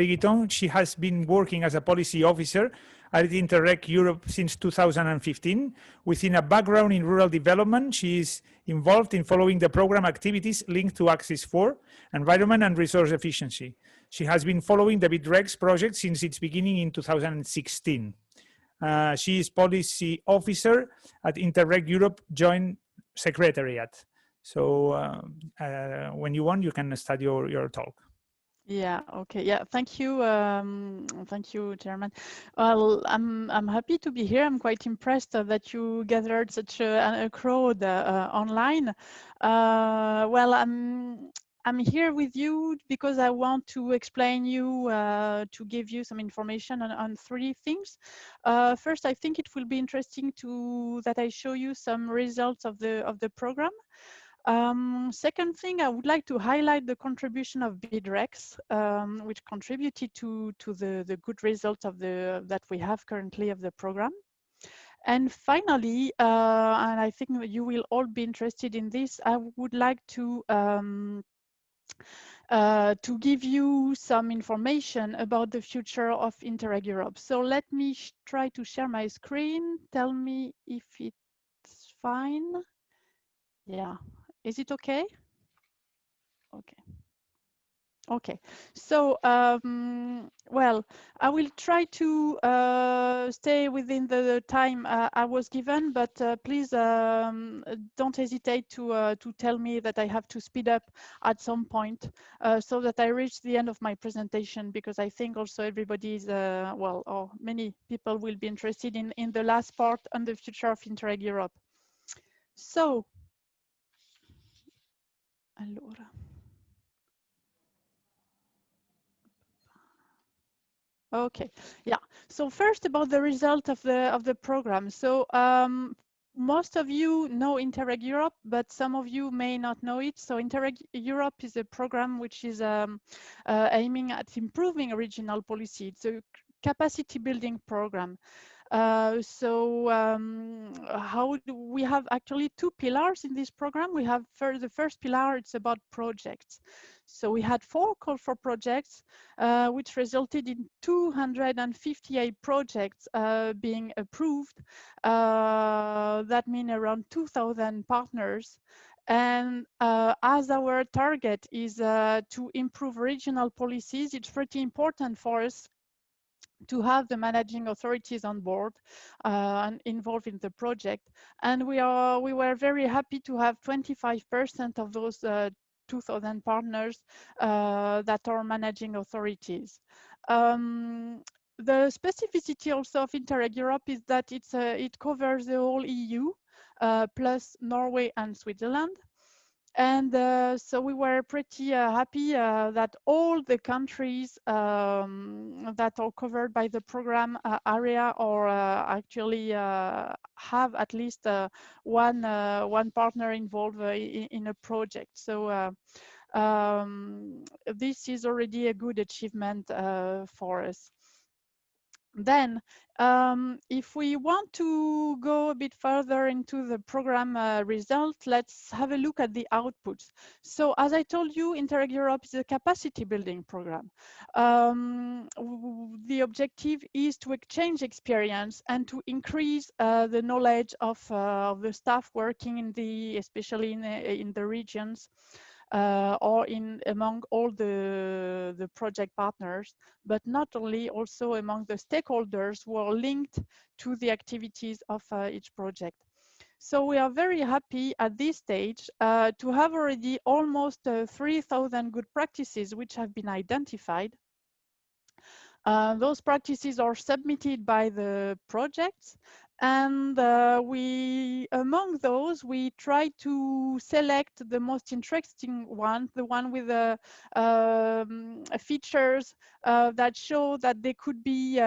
Guitton. She has been working as a policy officer at Interreg Europe since 2015. Within a background in rural development, she is involved in following the program activities linked to Axis 4, environment and resource efficiency. She has been following the BitREX project since its beginning in 2016. She is policy officer at Interreg Europe Joint Secretariat. So when you want, you can start your talk. Yeah. Okay. Yeah. Thank you. Thank you, Chairman. Well, I'm happy to be here. I'm quite impressed that you gathered such a crowd online. Well, I'm here with you because I want to explain you, to give you some information on three things. First, I think it will be interesting that I show you some results of the program. Second thing, I would like to highlight the contribution of BitREX, which contributed to the good results of that we have currently of the program. And finally, and I think you will all be interested in this, I would like to give you some information about the future of Interreg Europe. So let me try to share my screen. Tell me if it's fine. Yeah. Is it okay? Okay. Okay. So, well, I will try to stay within the time I was given, but please don't hesitate to tell me that I have to speed up at some point so that I reach the end of my presentation, because I think also everybody is, well, or many people will be interested in the last part on the future of Interreg Europe. So, allora. Okay, yeah. So first about the result of the program. So most of you know Interreg Europe, but some of you may not know it. So Interreg Europe is a program which is aiming at improving regional policy. It's a capacity building program. How do we have actually two pillars in this program? We have the first pillar, it's about projects. So we had 4 call for projects, which resulted in 258 projects being approved. That means around 2,000 partners. And as our target is to improve regional policies, it's pretty important for us to have the managing authorities on board and involved in the project. And we were very happy to have 25% of those 2,000 partners that are managing authorities. The specificity also of Interreg Europe is that it covers the whole EU, plus Norway and Switzerland. And so we were pretty happy that all the countries that are covered by the program area or actually have at least one partner involved in a project. So this is already a good achievement for us. Then, if we want to go a bit further into the program result, let's have a look at the outputs. So, as I told you, Interreg Europe is a capacity building program. The objective is to exchange experience and to increase the knowledge of the staff working especially in the regions. Or among all the project partners, but not only, also among the stakeholders who are linked to the activities of each project. So we are very happy at this stage to have already almost 3,000 good practices which have been identified. Those practices are submitted by the projects, and among those, we try to select the most interesting one, the one with the features that show that they could be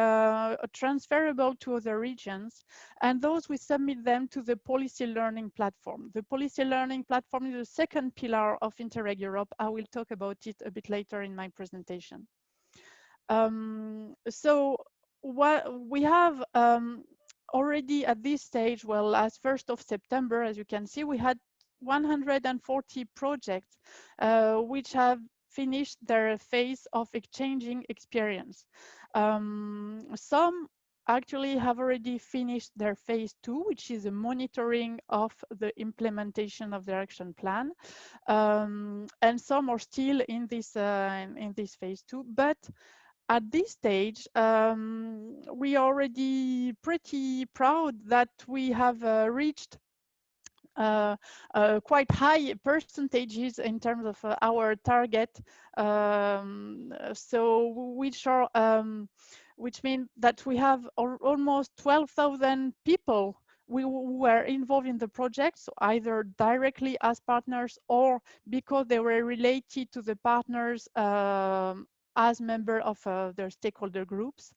transferable to other regions, and those we submit them to the policy learning platform. The policy learning platform is the second pillar of Interreg Europe. I will talk about it a bit later in my presentation. So what we have already at this stage, well, as 1st of September, as you can see, we had 140 projects which have finished their phase of exchanging experience. Some actually have already finished their phase 2, which is a monitoring of the implementation of their action plan, and some are still in this phase 2. But at this stage, we are already pretty proud that we have reached quite high percentages in terms of our target. So which means that we have almost 12,000 people who were involved in the project, so either directly as partners or because they were related to the partners as member of their stakeholder groups.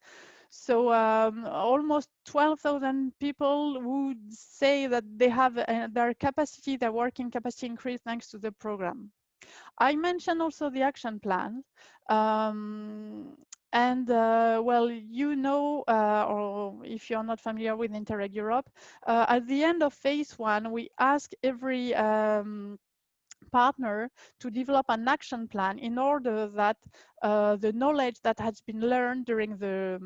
So almost 12,000 people would say that they have their working capacity increased thanks to the program. I mentioned also the action plan. Well, you know, or if you're not familiar with Interreg Europe, at the end of phase 1, we ask every partner to develop an action plan in order that the knowledge that has been learned during the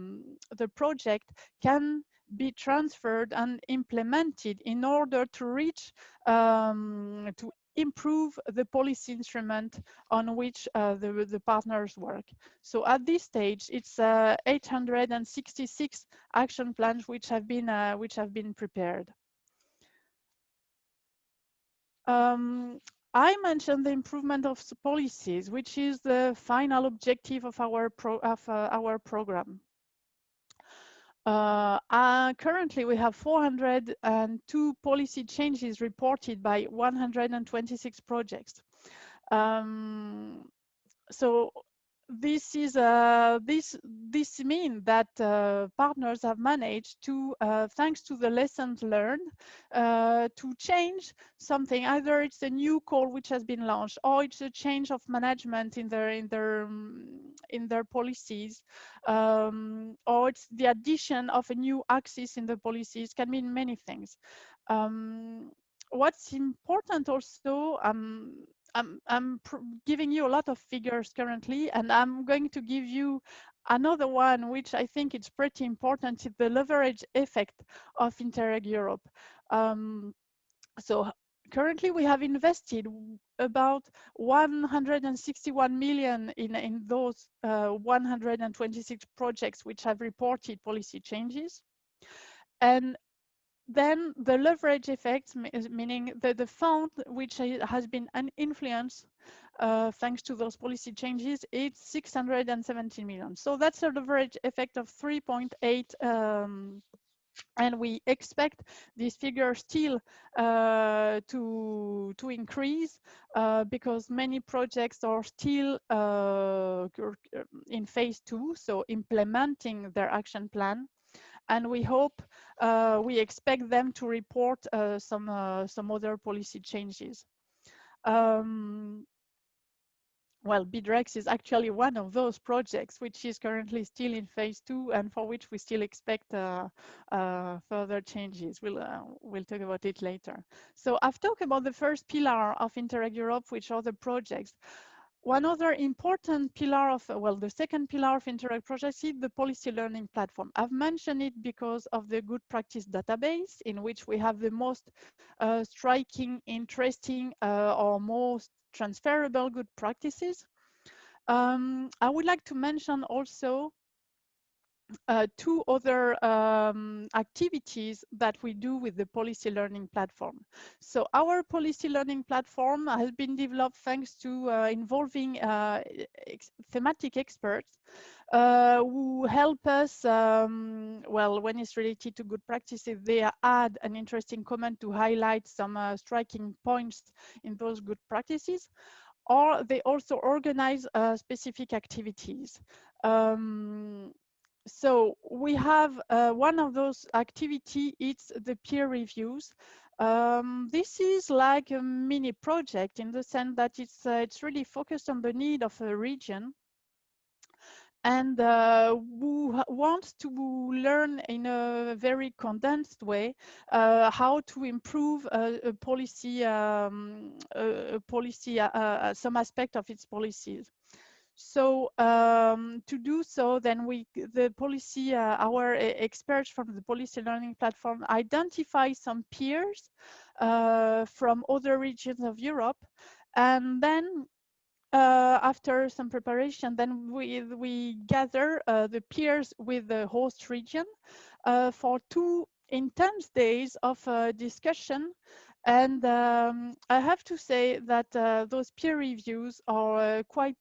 project can be transferred and implemented in order to reach to improve the policy instrument on which the partners work. So at this stage, it's 866 action plans which have been prepared. I mentioned the improvement of policies, which is the final objective of our program. Currently, we have 402 policy changes reported by 126 projects. So this means that partners have managed to, thanks to the lessons learned, to change something. Either it's a new call which has been launched, or it's a change of management in their policies, or it's the addition of a new axis in the policies. Can mean many things. What's important also, I'm giving you a lot of figures currently, and I'm going to give you another one, which I think is pretty important, is the leverage effect of Interreg Europe. So currently we have invested about 161 million in those 126 projects which have reported policy changes. And then the leverage effect, meaning the fund which has been an influence thanks to those policy changes, it's 617 million. So that's a leverage effect of 3.8, and we expect this figure still to increase because many projects are still in phase 2, so implementing their action plan. And we hope, we expect them to report some other policy changes. Well, BIDREX is actually one of those projects which is currently still in phase 2 and for which we still expect further changes. We'll talk about it later. So I've talked about the first pillar of Interreg Europe, which are the projects. One other important pillar of, well, the second pillar of Interreg projects is the policy learning platform. I've mentioned it because of the good practice database, in which we have the most striking, interesting, or most transferable good practices. I would like to mention also two other activities that we do with the policy learning platform. So our policy learning platform has been developed thanks to involving thematic experts who help us, well, when it's related to good practices, they add an interesting comment to highlight some striking points in those good practices, or they also organize specific activities. So we have one of those activity, it's the peer reviews. This is like a mini project in the sense that it's really focused on the need of a region, and who wants to learn in a very condensed way how to improve a policy, some aspect of its policies. So to do so, then our experts from the policy learning platform identify some peers from other regions of Europe, and then after some preparation, then we gather the peers with the host region for 2 intense days of discussion. And I have to say that those peer reviews are quite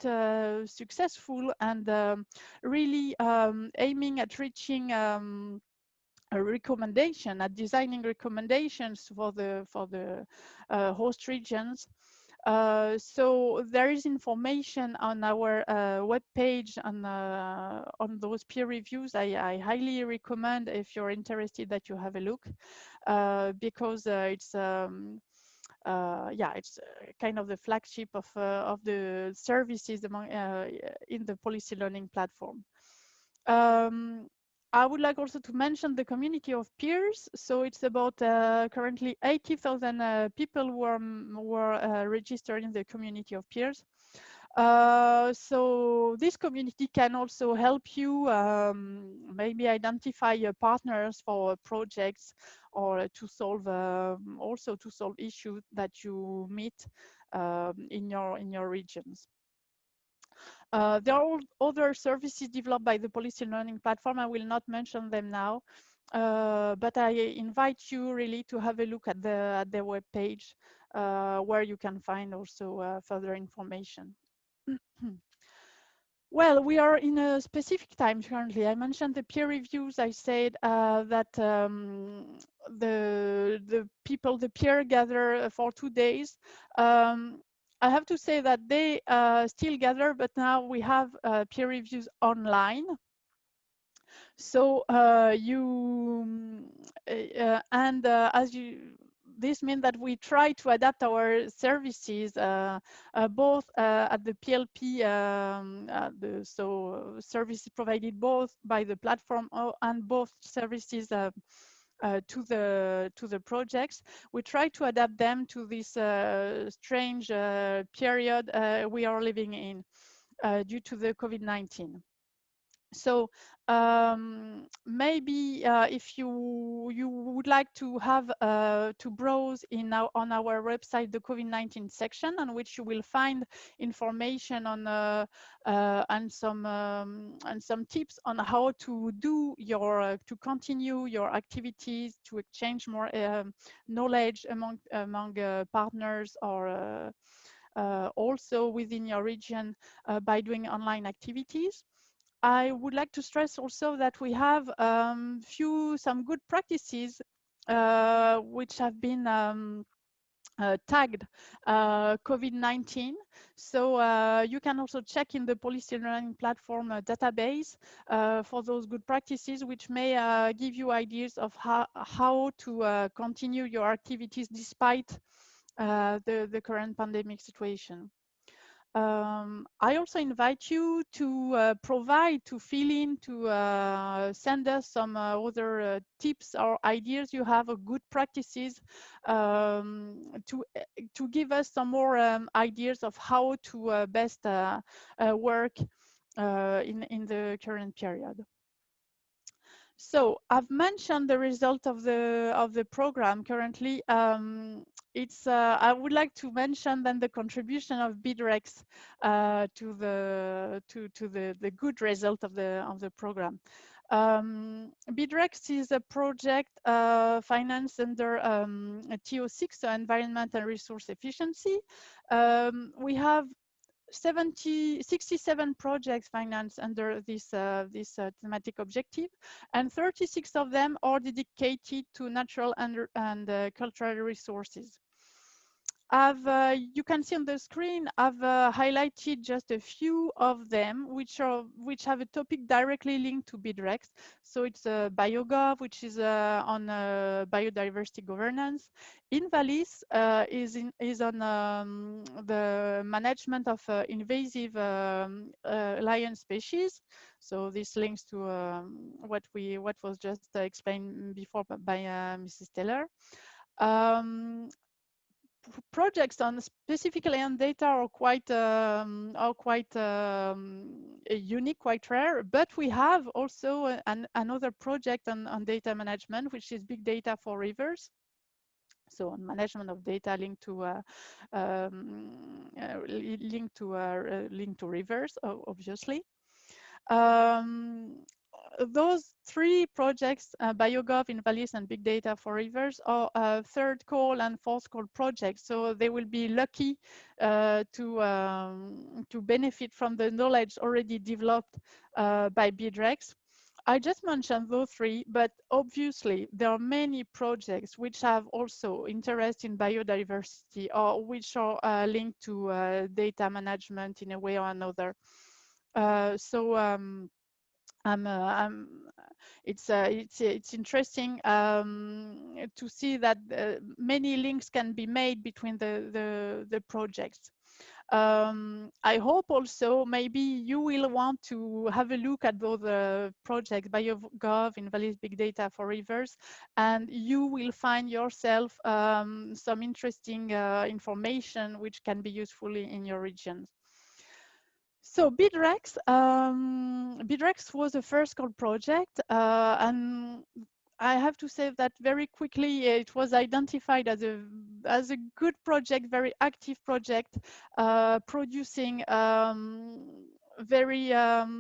successful and really aiming at reaching a recommendation, at designing recommendations for the host regions. So there is information on our web page on those peer reviews. I highly recommend, if you're interested, that you have a look, because it's it's kind of the flagship of the services among in the policy learning platform. I would like also to mention the community of peers. So it's about currently 80,000 people who are registered in the community of peers. So this community can also help you maybe identify partners for projects, or to solve also to solve issues that you meet in your regions. There are other services developed by the policy learning platform. I will not mention them now, but I invite you really to have a look at the web page, where you can find also further information. Well, we are in a specific time currently. I mentioned the peer reviews. I said that the peer gather for 2 days. I have to say that they still gather, but now we have peer reviews online. So this means that we try to adapt our services both at the PLP, services provided both by the platform and both services to the projects. We try to adapt them to this strange period we are living in due to the COVID-19. So maybe if you would like to have to browse on our website the COVID-19 section, on which you will find information on and some tips on how to do your to continue your activities, to exchange more knowledge among partners, or also within your region by doing online activities. I would like to stress also that we have some good practices which have been tagged COVID-19. So you can also check in the policy learning platform database for those good practices, which may give you ideas of how to continue your activities despite the current pandemic situation. I also invite you to send us some other tips or ideas you have of good practices, to give us some more ideas of how to best work in the current period. So I've mentioned the result of the program currently. I would like to mention then the contribution of BIDREX to the good result of the program. BIDREX is a project financed under TO6, so Environment and Resource Efficiency. We have 67 projects financed under this thematic objective, and 36 of them are dedicated to natural and cultural resources. You can see on the screen, I've highlighted just a few of them, which have a topic directly linked to BIDREX. So it's BioGov, which is on biodiversity governance. Invalis is on the management of invasive lion species. So this links to what was just explained before by Mrs. Taylor. projects on specifically on data are quite unique, quite rare. But we have also another project on data management, which is big data for rivers. So on management of data linked to linked to rivers, obviously. Those three projects, BioGov, Invalis, and Big Data for Rivers, are third call and fourth call projects. So they will be lucky to benefit from the knowledge already developed by BIDREX. I just mentioned those three, but obviously there are many projects which have also interest in biodiversity or which are linked to data management in a way or another. It's interesting to see that many links can be made between the projects. I hope also maybe you will want to have a look at those projects, BioGov, Invalis, Big Data for Rivers, and you will find yourself some interesting information which can be useful in your regions. So BIDREX was a first call project, and I have to say that very quickly it was identified as a good project, very active project, producing a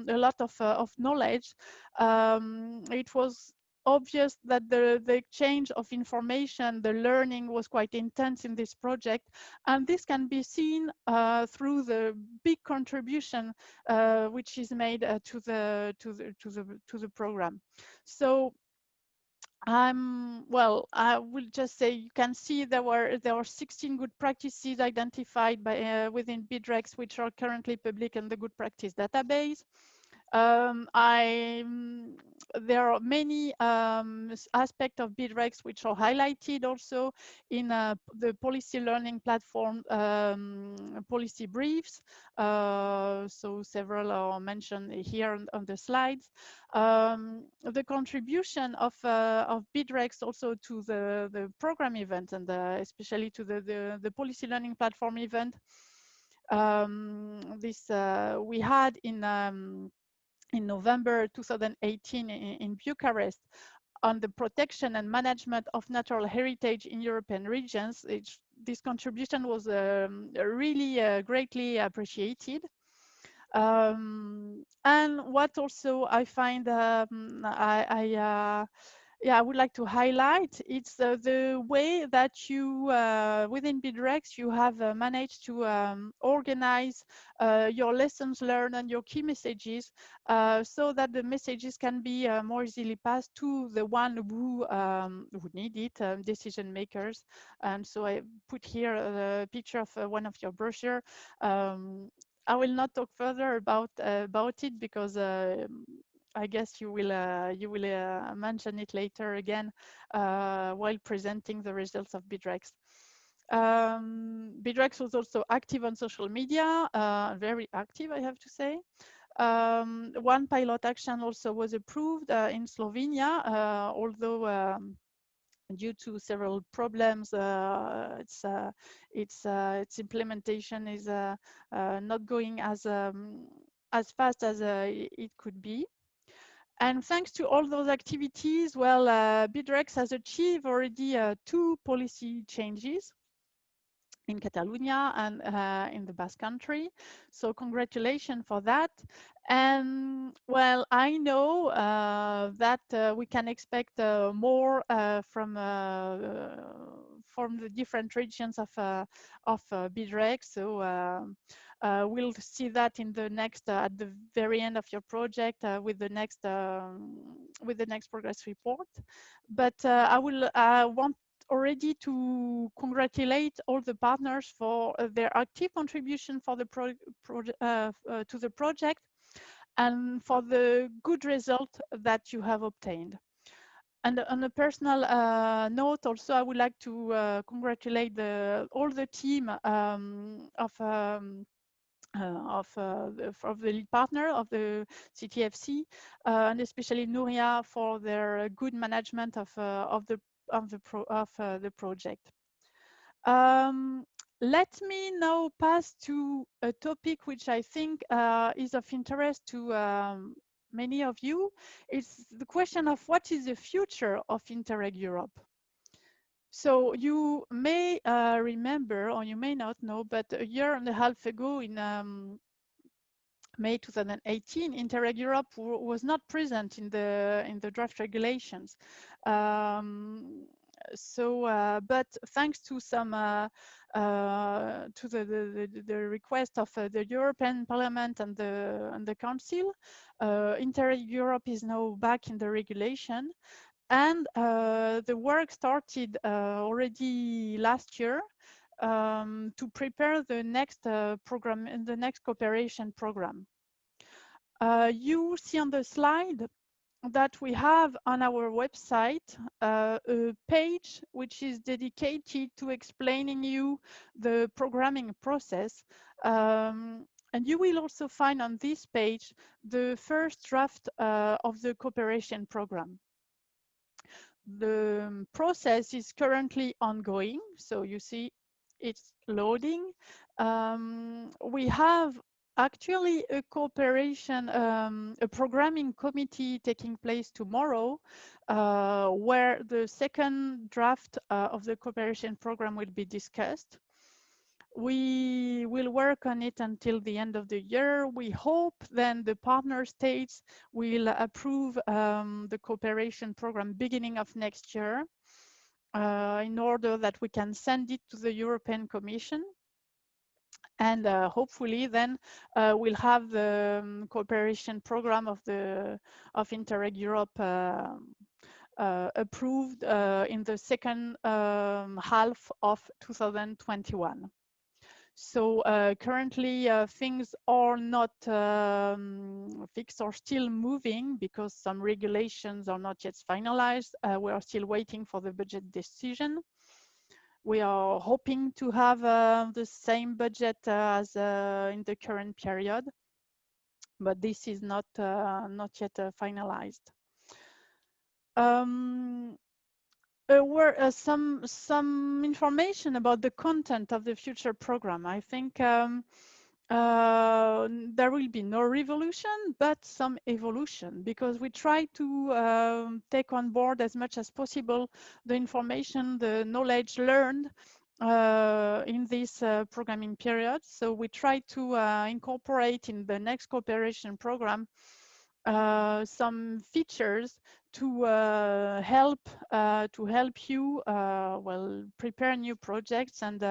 lot of knowledge. It was obvious that the exchange of information, the learning was quite intense in this project, and this can be seen through the big contribution which is made to the program. So well, I will just say you can see there are 16 good practices identified by within BIDREX, which are currently public in the good practice database. There are many aspects of BIDREX which are highlighted also in the policy learning platform policy briefs. So several are mentioned here on the slides. The contribution of BIDREX also to the program event and especially to the policy learning platform event. We had in November 2018 in Bucharest on the protection and management of natural heritage in European regions. This contribution was really greatly appreciated. And what also I find I would like to highlight, it's the way that you, within BIDREX, you have managed to organize your lessons learned and your key messages so that the messages can be more easily passed to the one who need it, decision makers. And so I put here a picture of one of your brochure. I will not talk further about it because I guess you will mention it later again while presenting the results of BIDREX. BIDREX was also active on social media, very active, I have to say. One pilot action also was approved in Slovenia, although due to several problems, its implementation is not going as fast as it could be. And thanks to all those activities, well, BIDREX has achieved already 2 policy changes in Catalonia and in the Basque Country. So congratulations for that. And well, I know that we can expect more from the different regions of BIDREX. So we'll see that in the next at the very end of your project with the next progress report. But I want already to congratulate all the partners for their active contribution for the to the project and for the good result that you have obtained. And on a personal note, also, I would like to congratulate all the team of the lead partner of the CTFC, and especially Nuria for their good management of the project. Let me now pass to a topic which I think is of interest to many of you. It's the question of what is the future of Interreg Europe. So you may remember, or you may not know, but a year and a half ago in May 2018, Interreg Europe was not present in the draft regulations. But thanks to some to the request of the European Parliament and the Council, Interreg Europe is now back in the regulation, and the work started already last year to prepare the next program and the next cooperation program. You see on the slide that we have on our website a page which is dedicated to explaining you the programming process. And you will also find on this page the first draft of the cooperation program. The process is currently ongoing, so you see it's loading. We have actually a cooperation, a programming committee taking place tomorrow, where the second draft of the cooperation program will be discussed. We will work on it until the end of the year. We hope then the partner states will approve the cooperation program beginning of next year in order that we can send it to the European Commission. And hopefully then we'll have the cooperation program of Interreg Europe approved in the second half of 2021. So currently things are not fixed or still moving because some regulations are not yet finalized. We are still waiting for the budget decision. We are hoping to have the same budget as in the current period, but this is not yet finalized. Were some information about the content of the future program. I think there will be no revolution, but some evolution, because we try to take on board as much as possible the information, the knowledge learned in this programming period. So we try to incorporate in the next cooperation program some features to help you well prepare new projects and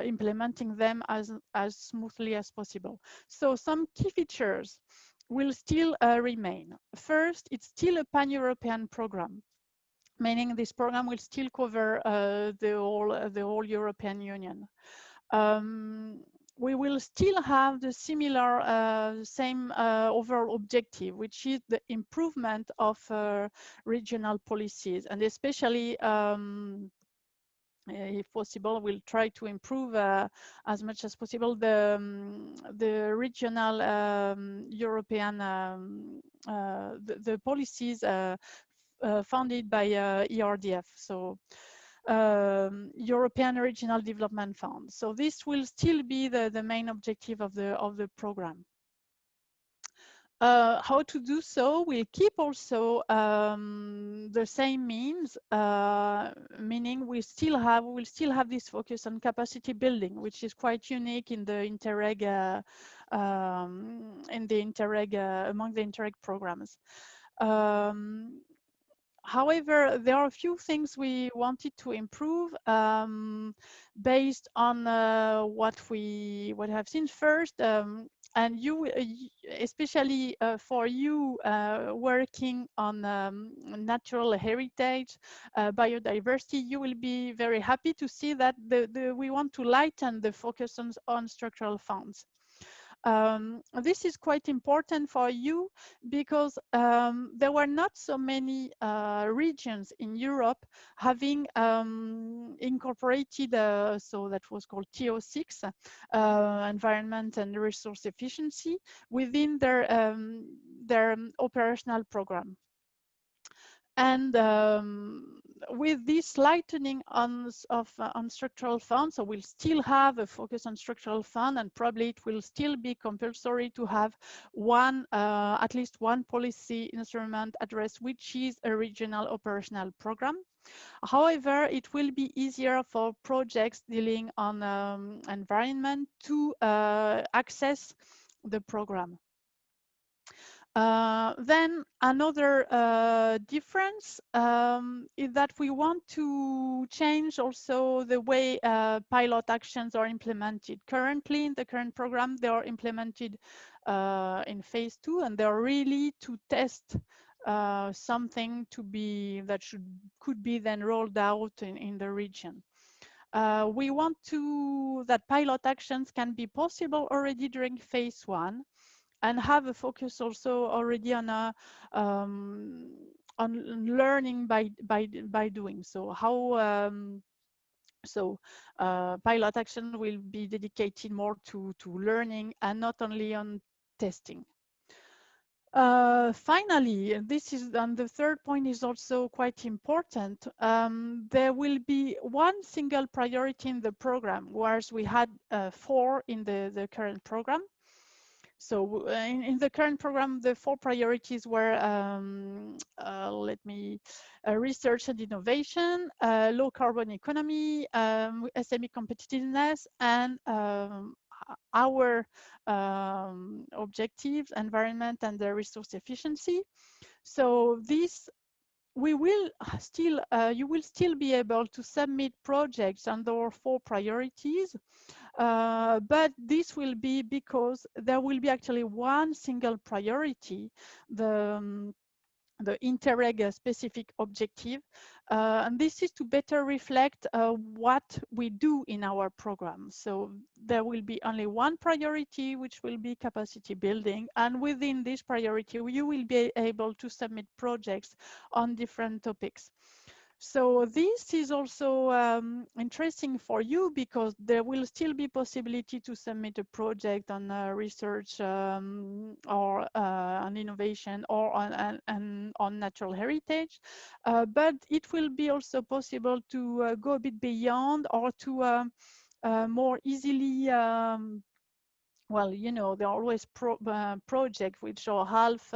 implementing them as smoothly as possible. So some key features will still remain. First, it's still a pan-European program, meaning this program will still cover the whole European Union. We will still have the similar same overall objective, which is the improvement of regional policies, and especially if possible, we'll try to improve as much as possible the regional European the policies funded by ERDF. So European Regional Development Fund. So this will still be the main objective of the program. How to do so? We'll keep also the same means, meaning we will still have this focus on capacity building, which is quite unique in the Interreg among the Interreg programs. However, there are a few things we wanted to improve based on what we have seen first, and you, especially for you working on natural heritage, biodiversity, you will be very happy to see that we want to lighten the focus on structural funds. This is quite important for you because there were not so many regions in Europe having incorporated, so that was called TO6, environment and resource efficiency, within their operational program. And with this lightening on structural funds, so we'll still have a focus on structural fund, and probably it will still be compulsory to have one, at least one policy instrument address, which is a regional operational program. However, it will be easier for projects dealing on environment to access the program. Then another difference is that we want to change also the way pilot actions are implemented. Currently, in the current program, they are implemented in phase 2, and they're really to test something to be that could be then rolled out in the region. We want that pilot actions can be possible already during phase 1, and have a focus also already on learning by doing. So how pilot action will be dedicated more to learning and not only on testing. Finally, this is, and the third point is also quite important. There will be one single priority in the program, whereas we had 4 in the current program. So in the current program, the 4 priorities were, research and innovation, low carbon economy, SME competitiveness, and our objectives, environment and the resource efficiency. So this, we will still, you will still be able to submit projects under 4 priorities. But this will be because there will be actually one single priority, the Interreg specific objective, and this is to better reflect what we do in our program. So there will be only one priority, which will be capacity building, and within this priority you will be able to submit projects on different topics. So this is also interesting for you, because there will still be possibility to submit a project on research or on innovation or on natural heritage, but it will be also possible to go a bit beyond, or to more easily well, you know, there are always projects which are half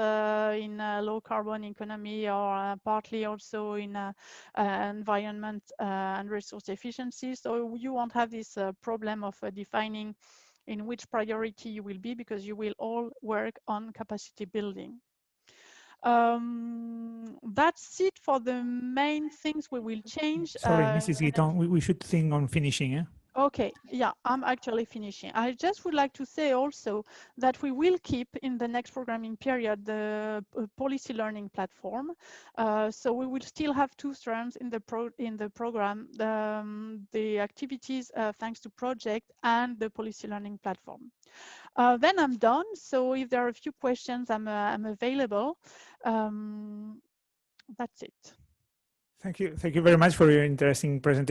in low carbon economy, or partly also in environment and resource efficiency. So you won't have this problem of defining in which priority you will be, because you will all work on capacity building. That's it for the main things we will change. Sorry, Mrs. Guitton, we should think on finishing, eh? Okay, yeah, I'm actually finishing. I just would like to say also that we will keep in the next programming period the policy learning platform. So we will still have 2 strands in the program, the activities thanks to project and the policy learning platform. Then I'm done. So if there are a few questions, I'm available. That's it. Thank you very much for your interesting presentation.